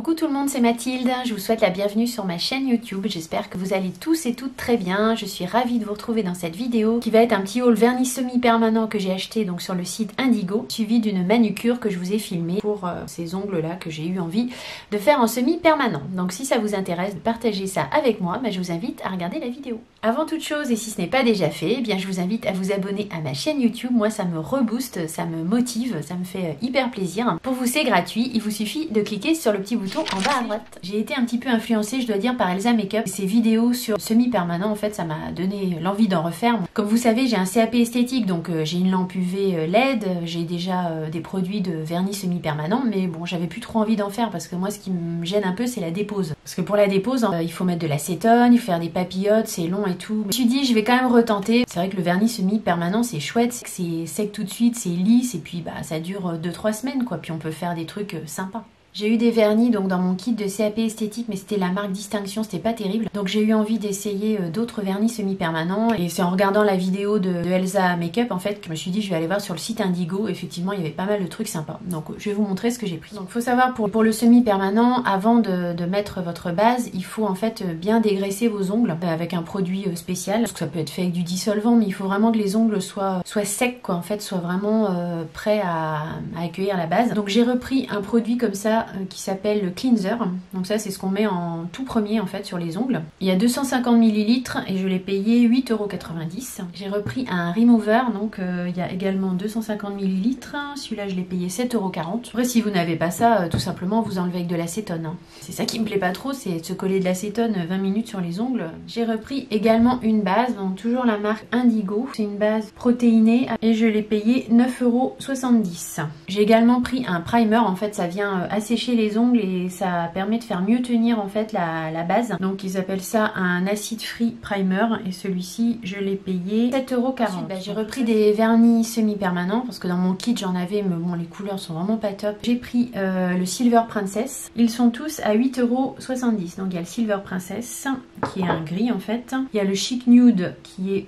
Coucou tout le monde, c'est Mathilde, je vous souhaite la bienvenue sur ma chaîne YouTube. J'espère que vous allez tous et toutes très bien. Je suis ravie de vous retrouver dans cette vidéo qui va être un petit haul vernis semi-permanent que j'ai acheté donc sur le site Indigo, suivi d'une manucure que je vous ai filmée pour ces ongles là que j'ai eu envie de faire en semi-permanent. Donc si ça vous intéresse de partager ça avec moi, je vous invite à regarder la vidéo. Avant toute chose, et si ce n'est pas déjà fait, je vous invite à vous abonner à ma chaîne YouTube. Moi ça me rebooste, ça me motive, ça me fait hyper plaisir. Pour vous c'est gratuit, il vous suffit de cliquer sur le petit bouton en bas à droite. J'ai été un petit peu influencée, je dois dire, par Elsa Makeup. Ces vidéos sur semi-permanent, en fait, ça m'a donné l'envie d'en refaire. Comme vous savez, j'ai un CAP esthétique, donc j'ai une lampe UV LED, j'ai déjà des produits de vernis semi-permanent, mais bon, j'avais plus trop envie d'en faire parce que moi, ce qui me gêne un peu, c'est la dépose. Parce que pour la dépose, il faut mettre de l'acétone, il faut faire des papillotes, c'est long et tout. Mais je me suis dit, je vais quand même retenter. C'est vrai que le vernis semi-permanent, c'est chouette, c'est sec tout de suite, c'est lisse, et puis ça dure 2-3 semaines, quoi. Puis on peut faire des trucs sympas. J'ai eu des vernis donc dans mon kit de CAP esthétique, mais c'était la marque Distinction, c'était pas terrible. Donc j'ai eu envie d'essayer d'autres vernis semi-permanents. Et c'est en regardant la vidéo de Elsa Makeup en fait que je me suis dit je vais aller voir sur le site Indigo. Effectivement il y avait pas mal de trucs sympas. Donc je vais vous montrer ce que j'ai pris. Donc faut savoir pour le semi-permanent, avant de mettre votre base, il faut en fait bien dégraisser vos ongles avec un produit spécial. Parce que ça peut être fait avec du dissolvant, mais il faut vraiment que les ongles soient secs quoi, en fait, soient vraiment prêts à accueillir la base. Donc j'ai repris un produit comme ça qui s'appelle le cleanser. Donc ça c'est ce qu'on met en tout premier en fait sur les ongles. Il y a 250 ml et je l'ai payé 8,90 €. J'ai repris un remover, donc il y a également 250 ml. Celui-là je l'ai payé 7,40 €. Après si vous n'avez pas ça, tout simplement vous enlevez avec de l'acétone. C'est ça qui me plaît pas trop, c'est de se coller de l'acétone 20 minutes sur les ongles. J'ai repris également une base, donc toujours la marque Indigo. C'est une base protéinée et je l'ai payé 9,70 €. J'ai également pris un primer, en fait ça vient assécher les ongles et ça permet de faire mieux tenir en fait la base. Donc ils appellent ça un acid free primer et celui-ci je l'ai payé 7,40 €. J'ai repris des vernis semi-permanents parce que dans mon kit j'en avais, mais bon les couleurs sont vraiment pas top. J'ai pris le Silver Princess. Ils sont tous à 8,70 €. Donc il y a le Silver Princess qui est un gris en fait. Il y a le Chic Nude qui est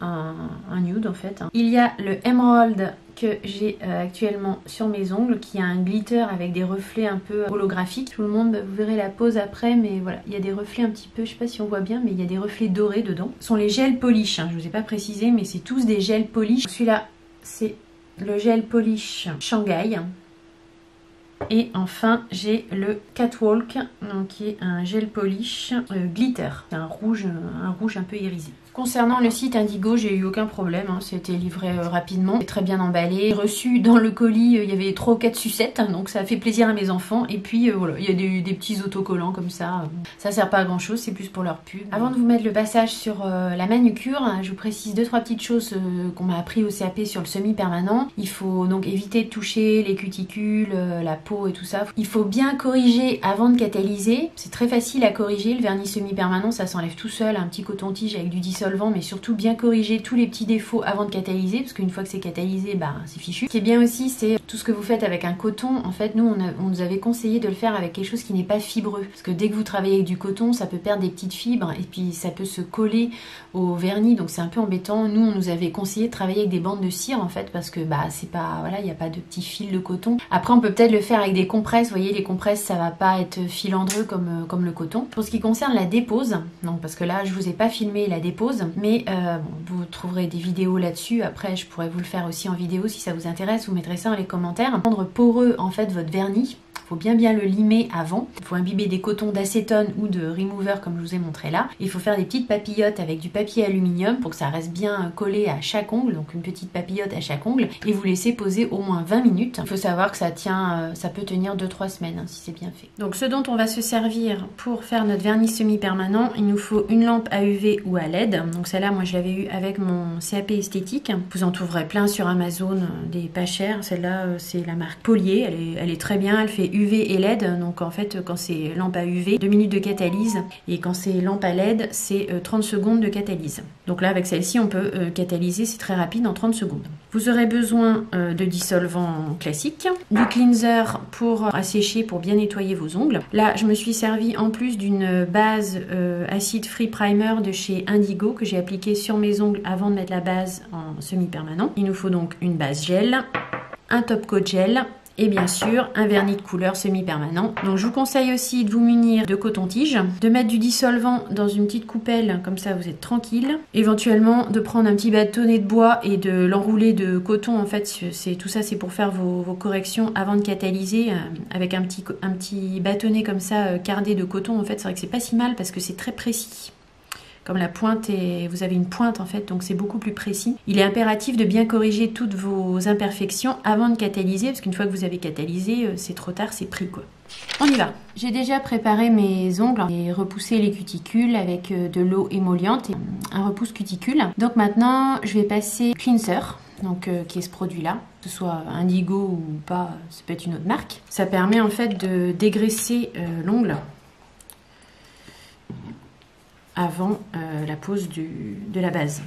un nude en fait. Il y a le Emerald que j'ai actuellement sur mes ongles qui a un glitter avec des reflets un peu holographiques. Tout le monde, vous verrez la pose après, mais voilà, il y a des reflets un petit peu, je sais pas si on voit bien, mais il y a des reflets dorés dedans. Ce sont les gels polish, je vous ai pas précisé, mais c'est tous des gels polish. Celui-là, c'est le gel polish Shanghai. Et enfin, j'ai le Catwalk, donc, qui est un gel polish glitter. C'est un rouge un peu irisé. Concernant le site Indigo, j'ai eu aucun problème, c'était livré rapidement, c'est très bien emballé. Reçu dans le colis, il y avait 3 ou 4 sucettes, donc ça a fait plaisir à mes enfants. Et puis voilà, il y a des petits autocollants comme ça, ça sert pas à grand chose, c'est plus pour leur pub. Avant de vous mettre le passage sur la manucure, je vous précise 2-3 petites choses qu'on m'a appris au CAP sur le semi-permanent. Il faut donc éviter de toucher les cuticules, la peau et tout ça. Il faut bien corriger avant de catalyser, c'est très facile à corriger, le vernis semi-permanent ça s'enlève tout seul, un petit coton-tige avec du dissolvant, mais surtout bien corriger tous les petits défauts avant de catalyser, parce qu'une fois que c'est catalysé, c'est fichu. Ce qui est bien aussi, c'est tout ce que vous faites avec un coton. En fait, nous, on nous avait conseillé de le faire avec quelque chose qui n'est pas fibreux, parce que dès que vous travaillez avec du coton, ça peut perdre des petites fibres, et puis ça peut se coller au vernis, donc c'est un peu embêtant. Nous, on nous avait conseillé de travailler avec des bandes de cire, en fait, parce que c'est pas, voilà, il n'y a pas de petits fils de coton. Après, on peut peut-être le faire avec des compresses. Vous voyez, les compresses, ça va pas être filandreux comme le coton. Pour ce qui concerne la dépose, donc parce que là, je vous ai pas filmé la dépose, mais vous trouverez des vidéos là-dessus. Après je pourrais vous le faire aussi en vidéo si ça vous intéresse, vous mettrez ça dans les commentaires. Rendre poreux en fait votre vernis, il faut bien le limer avant. Il faut imbiber des cotons d'acétone ou de remover comme je vous ai montré là. Il faut faire des petites papillotes avec du papier aluminium pour que ça reste bien collé à chaque ongle, donc une petite papillote à chaque ongle, et vous laissez poser au moins 20 minutes. Il faut savoir que ça tient, ça peut tenir 2-3 semaines si c'est bien fait. Donc ce dont on va se servir pour faire notre vernis semi-permanent, il nous faut une lampe à UV ou à LED. Donc celle-là, moi je l'avais eu avec mon CAP esthétique. Vous en trouverez plein sur Amazon, des pas chères. Celle-là, c'est la marque Polier. Elle est très bien, elle fait UV et LED. Donc en fait, quand c'est lampe à UV, 2 minutes de catalyse. Et quand c'est lampe à LED, c'est 30 secondes de catalyse. Donc là, avec celle-ci, on peut catalyser, c'est très rapide, en 30 secondes. Vous aurez besoin de dissolvant classique, du cleanser pour assécher, pour bien nettoyer vos ongles. Là, je me suis servi en plus d'une base acid free primer de chez Indigo que j'ai appliqué sur mes ongles avant de mettre la base en semi-permanent. Il nous faut donc une base gel, un top coat gel et bien sûr un vernis de couleur semi-permanent. Donc je vous conseille aussi de vous munir de coton-tige, de mettre du dissolvant dans une petite coupelle, comme ça vous êtes tranquille. Éventuellement de prendre un petit bâtonnet de bois et de l'enrouler de coton. En fait, tout ça c'est pour faire vos corrections avant de catalyser avec un petit bâtonnet comme ça cardé de coton. En fait, c'est vrai que c'est pas si mal parce que c'est très précis. Comme la pointe vous avez une pointe en fait, donc c'est beaucoup plus précis. Il est impératif de bien corriger toutes vos imperfections avant de catalyser, parce qu'une fois que vous avez catalysé, c'est trop tard, c'est pris quoi. On y va. J'ai déjà préparé mes ongles et repoussé les cuticules avec de l'eau émolliente et un repousse cuticule. Donc maintenant, je vais passer cleanser. Donc, qui est ce produit-là, que ce soit Indigo ou pas, ça peut être une autre marque. Ça permet en fait de dégraisser l'ongle avant la pose de la base.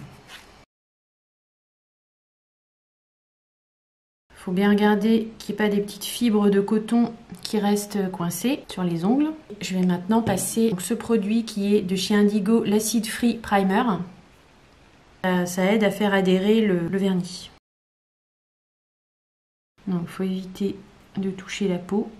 Il faut bien regarder qu'il n'y ait pas des petites fibres de coton qui restent coincées sur les ongles. Je vais maintenant passer donc, ce produit qui est de chez Indigo, l'Acid Free Primer. Ça aide à faire adhérer le vernis. Donc il faut éviter de toucher la peau.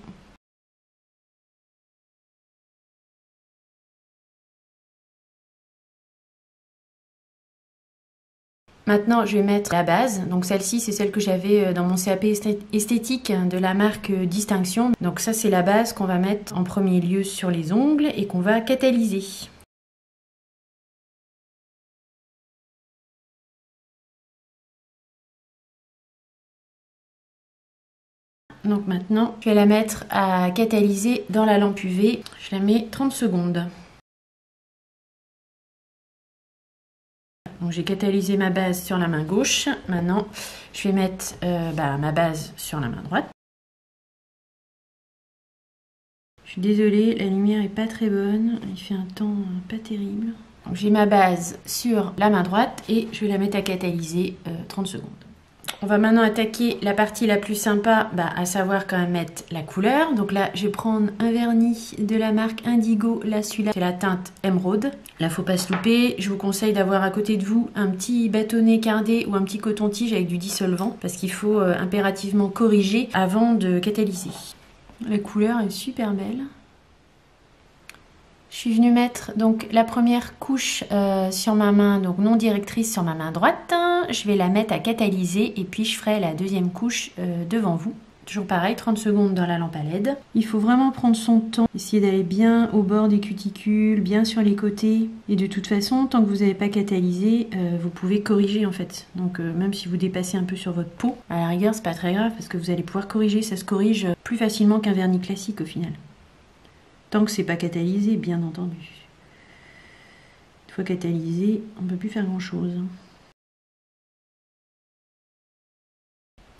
Maintenant, je vais mettre la base. Donc celle-ci, c'est celle que j'avais dans mon CAP esthétique de la marque Distinction. Donc ça, c'est la base qu'on va mettre en premier lieu sur les ongles et qu'on va catalyser. Donc maintenant, je vais la mettre à catalyser dans la lampe UV. Je la mets 30 secondes. Donc j'ai catalysé ma base sur la main gauche. Maintenant, je vais mettre ma base sur la main droite. Je suis désolée, la lumière est pas très bonne. Il fait un temps pas terrible. J'ai ma base sur la main droite et je vais la mettre à catalyser 30 secondes. On va maintenant attaquer la partie la plus sympa, à savoir quand même mettre la couleur. Donc là, je vais prendre un vernis de la marque Indigo. Là, celui-là, c'est la teinte émeraude. Là, faut pas se louper. Je vous conseille d'avoir à côté de vous un petit bâtonnet cardé ou un petit coton-tige avec du dissolvant parce qu'il faut impérativement corriger avant de catalyser. La couleur est super belle. Je suis venue mettre donc la première couche sur ma main, donc non directrice sur ma main droite. Je vais la mettre à catalyser et puis je ferai la deuxième couche devant vous. Toujours pareil, 30 secondes dans la lampe à LED. Il faut vraiment prendre son temps, essayer d'aller bien au bord des cuticules, bien sur les côtés. Et de toute façon, tant que vous n'avez pas catalysé, vous pouvez corriger en fait. Donc même si vous dépassez un peu sur votre peau, à la rigueur, c'est pas très grave parce que vous allez pouvoir corriger. Ça se corrige plus facilement qu'un vernis classique au final. Tant que c'est pas catalysé, bien entendu. Une fois catalysé, on ne peut plus faire grand chose.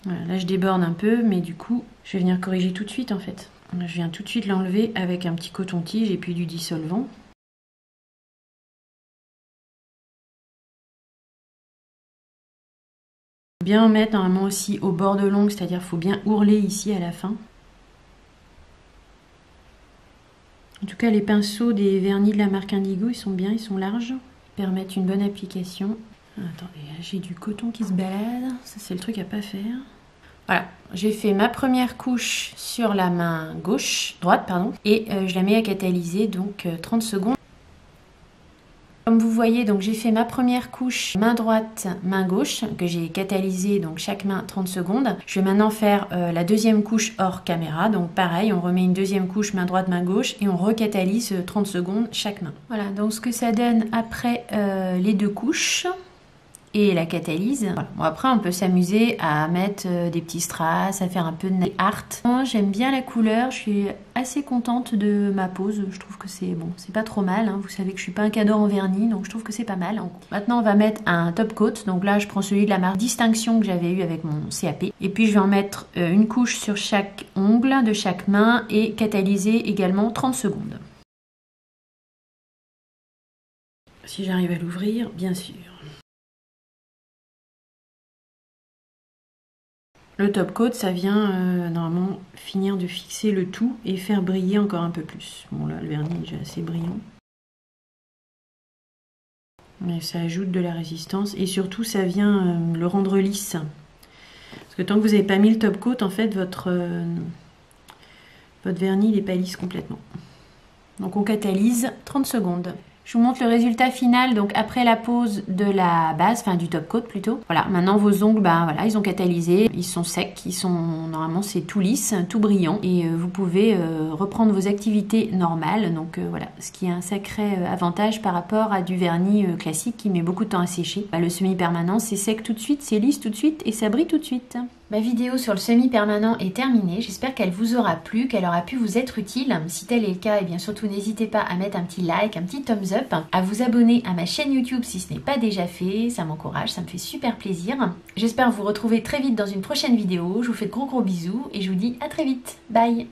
Voilà, là je déborde un peu, mais du coup, je vais venir corriger tout de suite en fait. Je viens tout de suite l'enlever avec un petit coton-tige et puis du dissolvant. Bien en mettre normalement aussi au bord de l'ongle, c'est-à-dire qu'il faut bien ourler ici à la fin. En tout cas, les pinceaux des vernis de la marque Indigo, ils sont bien, ils sont larges. Ils permettent une bonne application. Attendez, j'ai du coton qui se balade. Ça, c'est le truc à pas faire. Voilà, j'ai fait ma première couche sur la main droite, et je la mets à catalyser, donc 30 secondes. Comme vous voyez, donc j'ai fait ma première couche main droite, main gauche, que j'ai catalysé donc chaque main 30 secondes. Je vais maintenant faire la deuxième couche hors caméra. Donc pareil, on remet une deuxième couche main droite, main gauche et on recatalyse 30 secondes chaque main. Voilà, donc ce que ça donne après les deux couches et la catalyse. Voilà. Bon, après, on peut s'amuser à mettre des petits strass, à faire un peu de nail art. J'aime bien la couleur, je suis assez contente de ma pose. Je trouve que c'est bon, c'est pas trop mal. Hein. Vous savez que je suis pas un cadeau en vernis, donc je trouve que c'est pas mal. Maintenant, on va mettre un top coat. Donc là, je prends celui de la marque Distinction que j'avais eu avec mon CAP. Et puis, je vais en mettre une couche sur chaque ongle de chaque main et catalyser également 30 secondes. Si j'arrive à l'ouvrir, bien sûr. Le top coat, ça vient normalement finir de fixer le tout et faire briller encore un peu plus. Bon là, le vernis est déjà assez brillant. Mais ça ajoute de la résistance et surtout ça vient le rendre lisse. Parce que tant que vous n'avez pas mis le top coat, en fait, votre vernis n'est pas lisse complètement. Donc on catalyse 30 secondes. Je vous montre le résultat final, donc après la pose de la base, enfin du top coat plutôt. Voilà, maintenant vos ongles, ben voilà, ils ont catalysé, ils sont secs, normalement c'est tout lisse, tout brillant. Et vous pouvez reprendre vos activités normales. Donc voilà, ce qui est un sacré avantage par rapport à du vernis classique qui met beaucoup de temps à sécher. Le semi-permanent, c'est sec tout de suite, c'est lisse tout de suite et ça brille tout de suite. Ma vidéo sur le semi-permanent est terminée, j'espère qu'elle vous aura plu, qu'elle aura pu vous être utile. Si tel est le cas, et bien surtout n'hésitez pas à mettre un petit like, un petit thumbs up, à vous abonner à ma chaîne YouTube si ce n'est pas déjà fait, ça m'encourage, ça me fait super plaisir. J'espère vous retrouver très vite dans une prochaine vidéo, je vous fais de gros bisous et je vous dis à très vite, bye.